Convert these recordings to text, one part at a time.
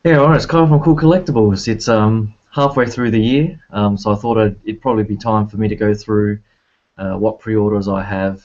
Yeah, alright, it's Kyle from Cool Collectibles. It's halfway through the year, so I thought it'd probably be time for me to go through what pre-orders I have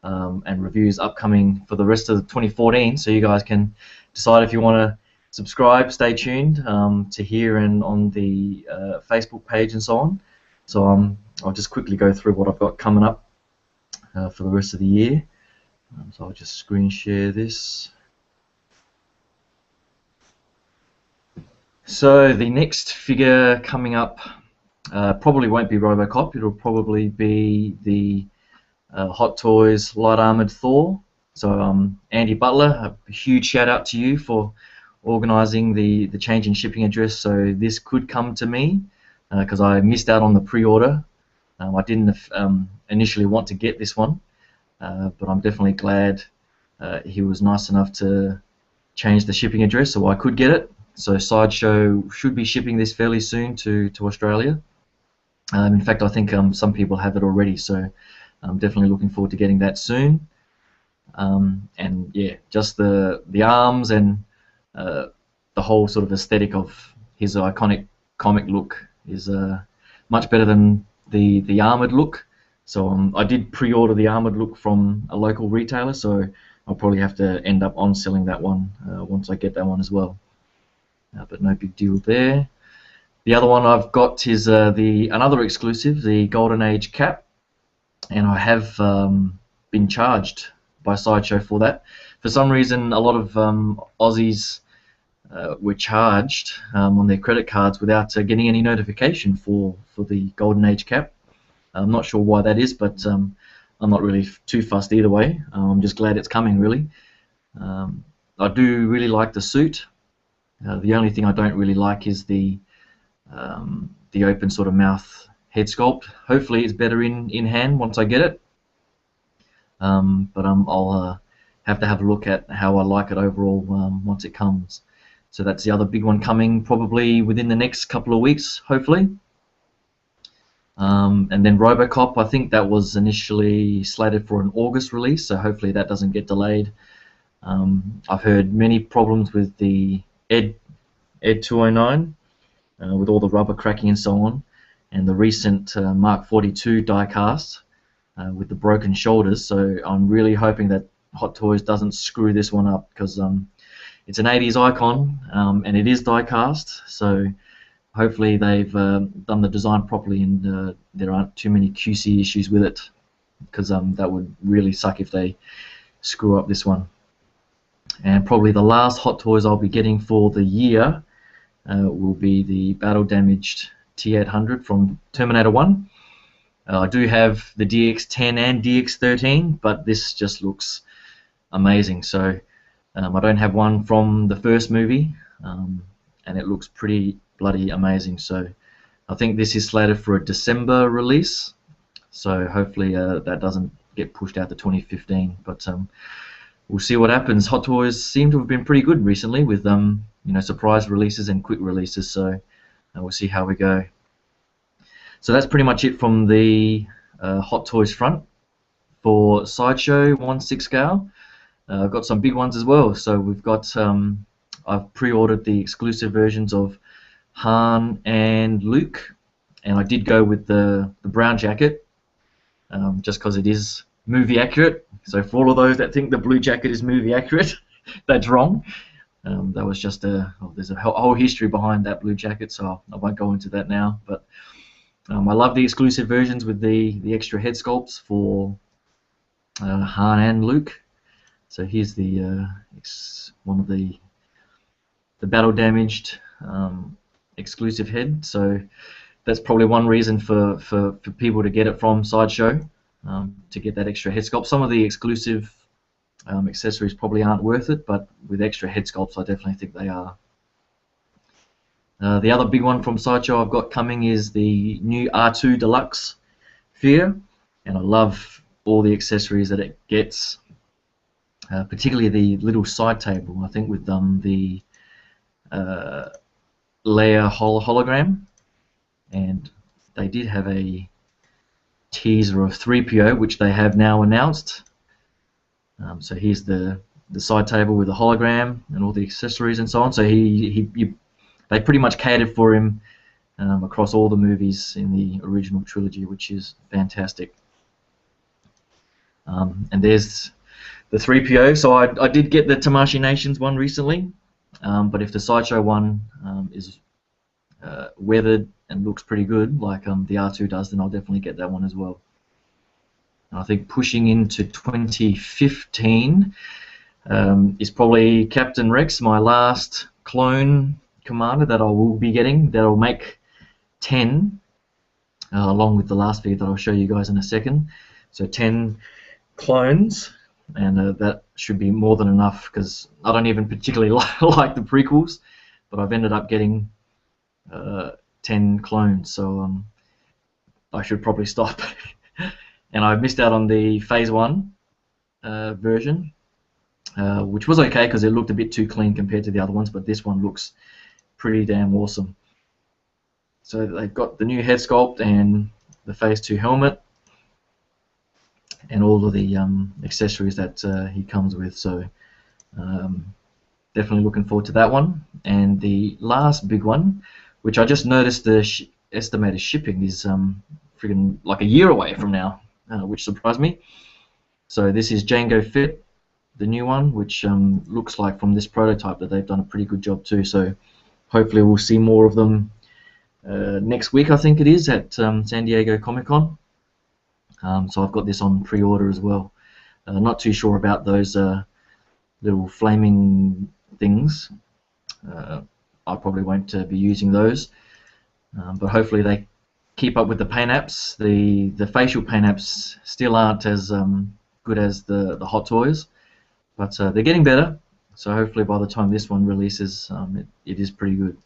and reviews upcoming for the rest of 2014, so you guys can decide if you want to subscribe. Stay tuned to here and on the Facebook page and so on. So I'll just quickly go through what I've got coming up for the rest of the year. So I'll just screen share this. So the next figure coming up probably won't be Robocop. It'll probably be the Hot Toys Light Armored Thor. So Andy Butler, a huge shout out to you for organising the change in shipping address. So this could come to me because I missed out on the pre-order. I didn't initially want to get this one, but I'm definitely glad he was nice enough to change the shipping address so I could get it. So Sideshow should be shipping this fairly soon to Australia. In fact, I think some people have it already, so I'm definitely looking forward to getting that soon. And yeah, just the arms and the whole sort of aesthetic of his iconic comic look is much better than the armored look. So I did pre-order the armored look from a local retailer, so I'll probably have to end up on-selling that one once I get that one as well. But no big deal there. The other one I've got is another exclusive, the Golden Age cap, and I have been charged by Sideshow for that. For some reason, a lot of Aussies were charged on their credit cards without getting any notification for the Golden Age cap. I'm not sure why that is, but I'm not really too fussed either way. I'm just glad it's coming, really. I do really like the suit. The only thing I don't really like is the open sort of mouth head sculpt. Hopefully it's better in hand once I get it. But I'll have to have a look at how I like it overall once it comes. So that's the other big one coming probably within the next couple of weeks, hopefully. And then Robocop, I think that was initially slated for an August release, so hopefully that doesn't get delayed. I've heard many problems with the Ed 209 with all the rubber cracking and so on, and the recent Mark 42 die-cast with the broken shoulders. So I'm really hoping that Hot Toys doesn't screw this one up, because it's an 80s icon and it is die-cast, so hopefully they've done the design properly and there aren't too many QC issues with it, because that would really suck if they screw up this one. And probably the last Hot Toys I'll be getting for the year will be the battle-damaged T-800 from Terminator 1. I do have the DX-10 and DX-13, but this just looks amazing. So I don't have one from the first movie, and it looks pretty bloody amazing. So I think this is slated for a December release, so hopefully that doesn't get pushed out to 2015. But we'll see what happens. Hot Toys seem to have been pretty good recently with surprise releases and quick releases, so we'll see how we go. So that's pretty much it from the Hot Toys front. For Sideshow 1/6 scale, I've got some big ones as well. So we've got I've pre-ordered the exclusive versions of Han and Luke, and I did go with the brown jacket just because it is movie accurate. So for all of those that think the blue jacket is movie accurate, that's wrong. That was just there's a whole history behind that blue jacket, so I won't go into that now. But I love the exclusive versions with the extra head sculpts for Han and Luke. So here's the one of the battle damaged exclusive head. So that's probably one reason for people to get it from Sideshow, to get that extra head sculpt. Some of the exclusive accessories probably aren't worth it, but with extra head sculpts I definitely think they are. The other big one from Sideshow I've got coming is the new R2 Deluxe figure, and I love all the accessories that it gets, particularly the little side table, I think with the Leia hologram, and they did have a teaser of 3PO, which they have now announced. So here's the side table with the hologram and all the accessories and so on. So you they pretty much catered for him across all the movies in the original trilogy, which is fantastic. And there's the 3PO. So I did get the Tamashii Nations one recently, but if the Sideshow one is weathered and looks pretty good, like the R2 does, then I'll definitely get that one as well. And I think pushing into 2015 is probably Captain Rex, my last clone commander that I will be getting. That'll make 10, along with the last figure that I'll show you guys in a second. So 10 clones, and that should be more than enough, because I don't even particularly like the prequels, but I've ended up getting 10 clones, so I should probably stop. And I missed out on the Phase 1 version, which was okay because it looked a bit too clean compared to the other ones, but this one looks pretty damn awesome. So they've got the new head sculpt and the Phase 2 helmet and all of the accessories that he comes with, so definitely looking forward to that one. And the last big one, which I just noticed the estimated shipping is friggin' like a year away from now, which surprised me. So this is Jango Fett, the new one, which looks like from this prototype that they've done a pretty good job too. So hopefully we'll see more of them next week, I think it is, at San Diego Comic-Con. So I've got this on pre-order as well. Not too sure about those little flaming things. I probably won't be using those, but hopefully they keep up with the paint apps. The facial paint apps still aren't as good as the Hot Toys, but they're getting better. So hopefully by the time this one releases, it is pretty good.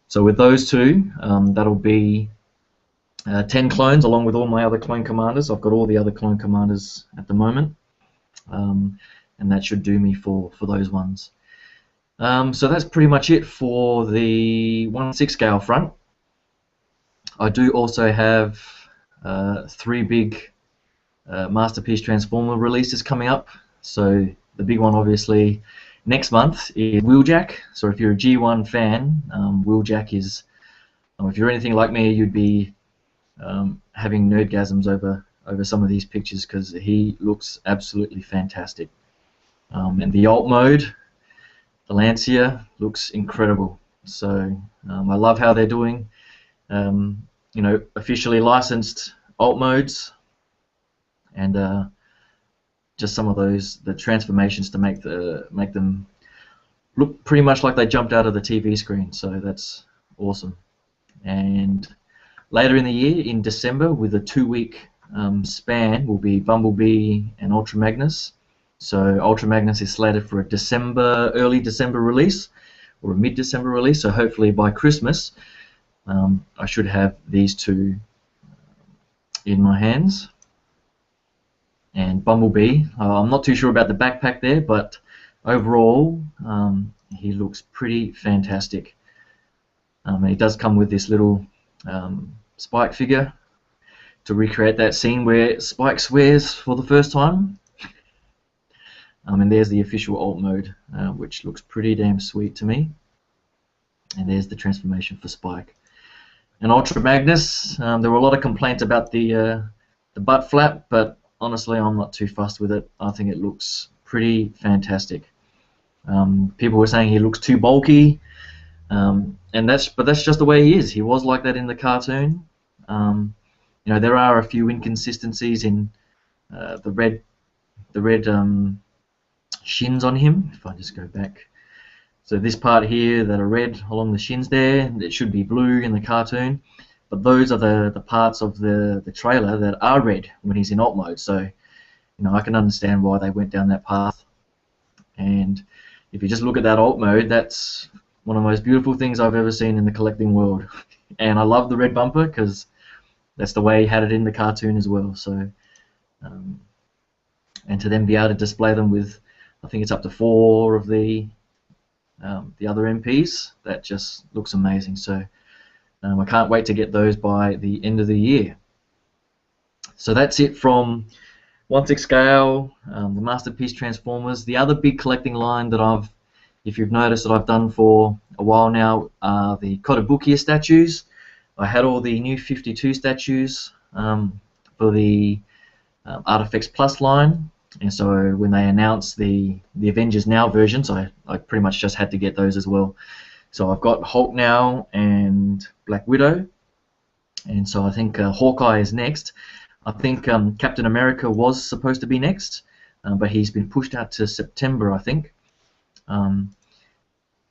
So with those two, that'll be 10 clones along with all my other clone commanders. I've got all the other clone commanders at the moment, and that should do me for those ones. So that's pretty much it for the 1/6 scale front. I do also have 3 big Masterpiece Transformer releases coming up. So the big one obviously next month is Wheeljack. So if you're a G1 fan, Wheeljack is, if you're anything like me, you'd be having nerdgasms over some of these pictures because he looks absolutely fantastic. And the alt mode, the Lancia, looks incredible. So I love how they're doing, officially licensed alt modes, and just some of the transformations to make them look pretty much like they jumped out of the TV screen. So that's awesome. And later in the year, in December, with a 2-week span, will be Bumblebee and Ultra Magnus. So Ultra Magnus is slated for a early December release, or a mid-December release. So hopefully by Christmas, I should have these two in my hands. And Bumblebee, I'm not too sure about the backpack there, but overall, he looks pretty fantastic. He does come with this little Spike figure to recreate that scene where Spike swears for the first time. And there's the official alt mode, which looks pretty damn sweet to me. And there's the transformation for Spike. And Ultra Magnus, there were a lot of complaints about the butt flap, but honestly, I'm not too fussed with it. I think it looks pretty fantastic. People were saying he looks too bulky, but that's just the way he is. He was like that in the cartoon. There are a few inconsistencies in the red shins on him. If I just go back, so this part here that are red along the shins there, it should be blue in the cartoon, but those are the parts of the trailer that are red when he's in alt mode. So I can understand why they went down that path. And if you just look at that alt mode, that's one of the most beautiful things I've ever seen in the collecting world. And I love the red bumper because that's the way he had it in the cartoon as well. So and to then be able to display them with, I think it's up to 4 of the other MPs, that just looks amazing. So I can't wait to get those by the end of the year. So that's it from 1/6 scale, the Masterpiece Transformers. The other big collecting line that I've if you've noticed that I've done for a while now, the Kotobukiya statues. I had all the new 52 statues for the Artifacts Plus line, and so when they announced the Avengers Now versions, I pretty much just had to get those as well. So I've got Hulk now and Black Widow, and so I think Hawkeye is next. I think Captain America was supposed to be next, but he's been pushed out to September, I think. Um,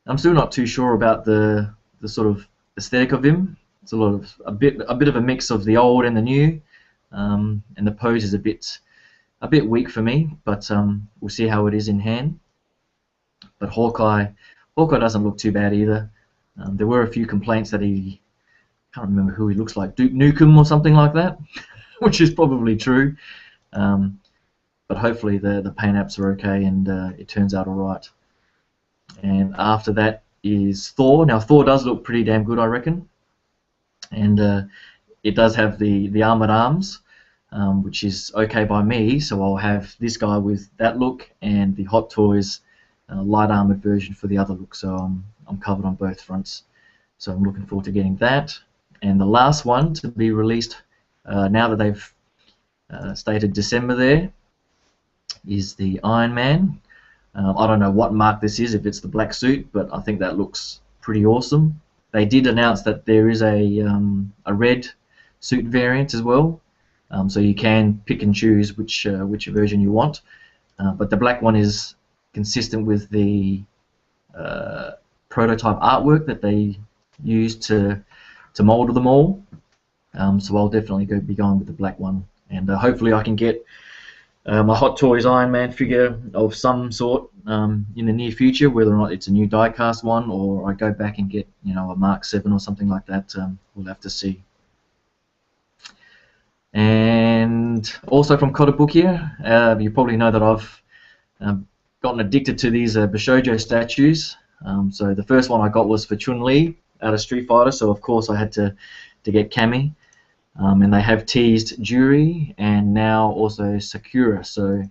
I'm still not too sure about the sort of aesthetic of him. It's a bit of a mix of the old and the new, and the pose is a bit weak for me. But we'll see how it is in hand. But Hawkeye doesn't look too bad either. There were a few complaints that he, can't remember who he looks like, Duke Nukem or something like that, which is probably true. But hopefully the paint apps are okay and it turns out alright. And after that is Thor. Now Thor does look pretty damn good, I reckon, and it does have the armored arms, which is okay by me. So I'll have this guy with that look and the Hot Toys light armored version for the other look. So I'm covered on both fronts. So I'm looking forward to getting that. And the last one to be released now that they've stated December there is the Iron Man. I don't know what mark this is, if it's the black suit, but I think that looks pretty awesome. They did announce that there is a red suit variant as well, so you can pick and choose which version you want. But the black one is consistent with the prototype artwork that they used to mold them all. So I'll definitely be going with the black one, and hopefully I can get my Hot Toys Iron Man figure of some sort in the near future, whether or not it's a new die-cast one or I go back and get, you know, a Mark 7 or something like that. We'll have to see. And also from Kotobukiya, you probably know that I've gotten addicted to these Bishoujo statues. So the first one I got was for Chun-Li out of Street Fighter, so of course I had to get Cammy. And they have teased Juri and now also Sakura, so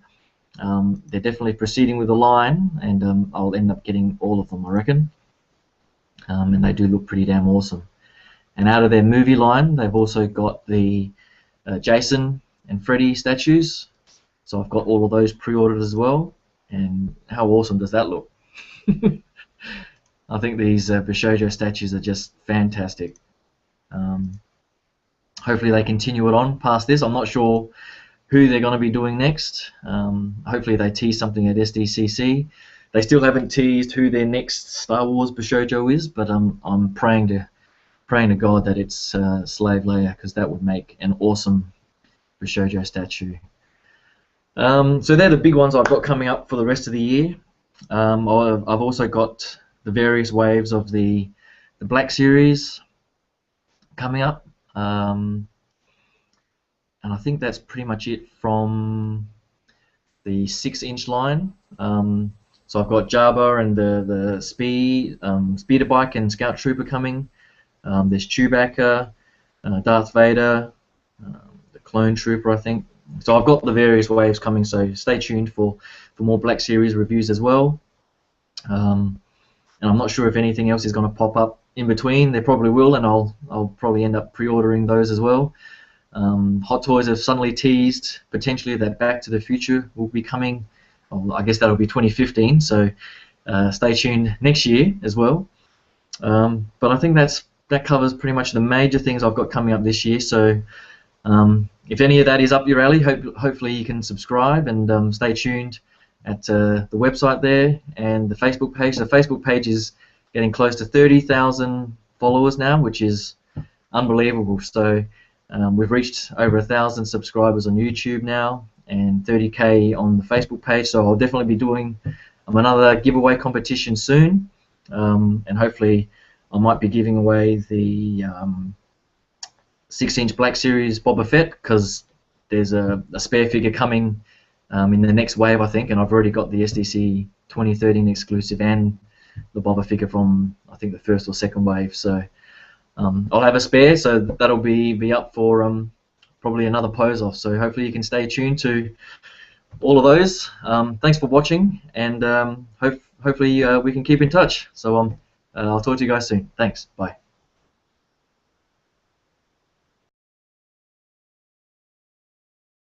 they're definitely proceeding with the line, and I'll end up getting all of them, I reckon. And they do look pretty damn awesome. And out of their movie line, they've also got the Jason and Freddy statues, so I've got all of those pre-ordered as well. And how awesome does that look? I think these Bishoujo statues are just fantastic. Hopefully they continue it on past this. I'm not sure who they're going to be doing next. Hopefully they tease something at SDCC. They still haven't teased who their next Star Wars Bishoujo is, but I'm praying to God that it's Slave Leia, because that would make an awesome Bishoujo statue. So they're the big ones I've got coming up for the rest of the year. I've also got the various waves of the Black Series coming up. And I think that's pretty much it from the 6-inch line. So I've got Jabba and the Speeder Bike and Scout Trooper coming. There's Chewbacca, Darth Vader, the Clone Trooper, I think. So I've got the various waves coming, so stay tuned for more Black Series reviews as well. And I'm not sure if anything else is going to pop up in between. There probably will, and I'll probably end up pre-ordering those as well. Hot Toys have suddenly teased potentially that Back to the Future will be coming. Well, I guess that'll be 2015, so stay tuned next year as well. But I think that covers pretty much the major things I've got coming up this year. So if any of that is up your alley, hopefully you can subscribe and stay tuned at the website there and the Facebook page. The Facebook page is getting close to 30,000 followers now, which is unbelievable. So we've reached over 1,000 subscribers on YouTube now and 30K on the Facebook page. So I'll definitely be doing another giveaway competition soon, and hopefully I might be giving away the 6-inch Black Series Boba Fett, because there's a spare figure coming in the next wave, I think, and I've already got the SDC 2013 exclusive and the Boba figure from, I think, the first or second wave. So I'll have a spare, so that'll be up for probably another pose off. So hopefully you can stay tuned to all of those. Thanks for watching, and hopefully we can keep in touch. So I'll talk to you guys soon. Thanks. Bye.